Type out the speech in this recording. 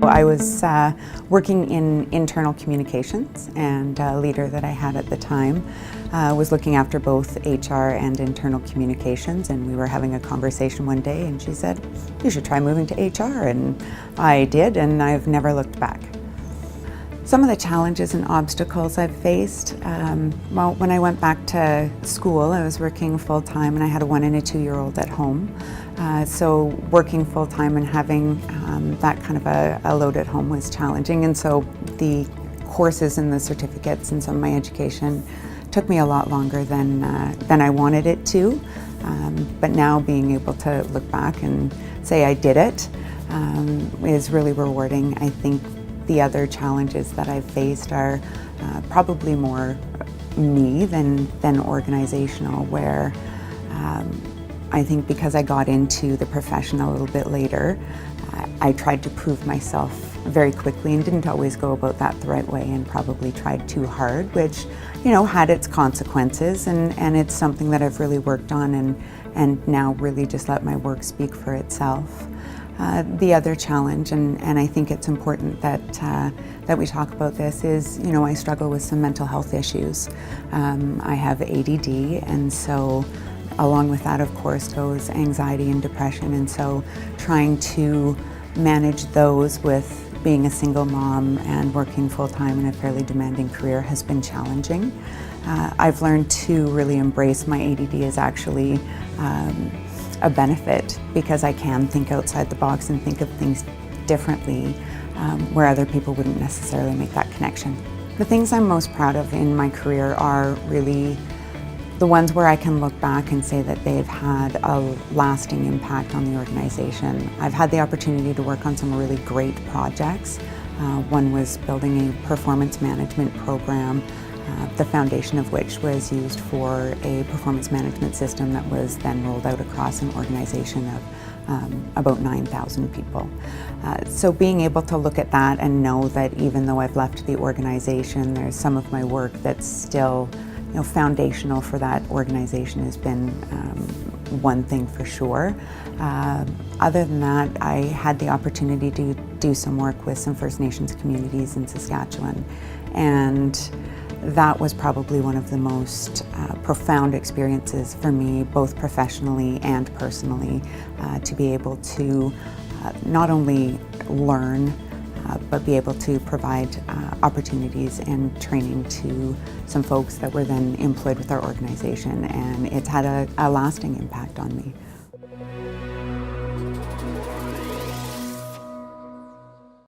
I was working in internal communications, and a leader that I had at the time was looking after both HR and internal communications, and we were having a conversation one day and she said, "You should try moving to HR," and I did, and I've never looked back. Some of the challenges and obstacles I've faced, well, when I went back to school, I was working full-time and I had a 1 and a 2-year-old at home. So working full-time and having that kind of a load at home was challenging, and so the courses and the certificates and some of my education took me a lot longer than I wanted it to. But now being able to look back and say I did it is really rewarding. I think the other challenges that I've faced are probably more me than organizational, where I think because I got into the profession a little bit later, I tried to prove myself very quickly and didn't always go about that the right way, and probably tried too hard, which, you know, had its consequences, and it's something that I've really worked on and now really just let my work speak for itself. The other challenge, and I think it's important that we talk about this, is, you know, I struggle with some mental health issues. I have ADD, and so along with that, of course, goes anxiety and depression, and so trying to manage those with being a single mom and working full-time in a fairly demanding career has been challenging. I've learned to really embrace my ADD as actually a benefit, because I can think outside the box and think of things differently, where other people wouldn't necessarily make that connection. The things I'm most proud of in my career are really the ones where I can look back and say that they've had a lasting impact on the organization. I've had the opportunity to work on some really great projects. One was building a performance management program, the foundation of which was used for a performance management system that was then rolled out across an organization of about 9,000 people. So being able to look at that and know that even though I've left the organization, there's some of my work that's still, you know, foundational for that organization has been one thing for sure. Other than that, I had the opportunity to do some work with some First Nations communities in Saskatchewan, and that was probably one of the most profound experiences for me, both professionally and personally, to be able to not only learn, but be able to provide opportunities and training to some folks that were then employed with our organization, and it's had a lasting impact on me.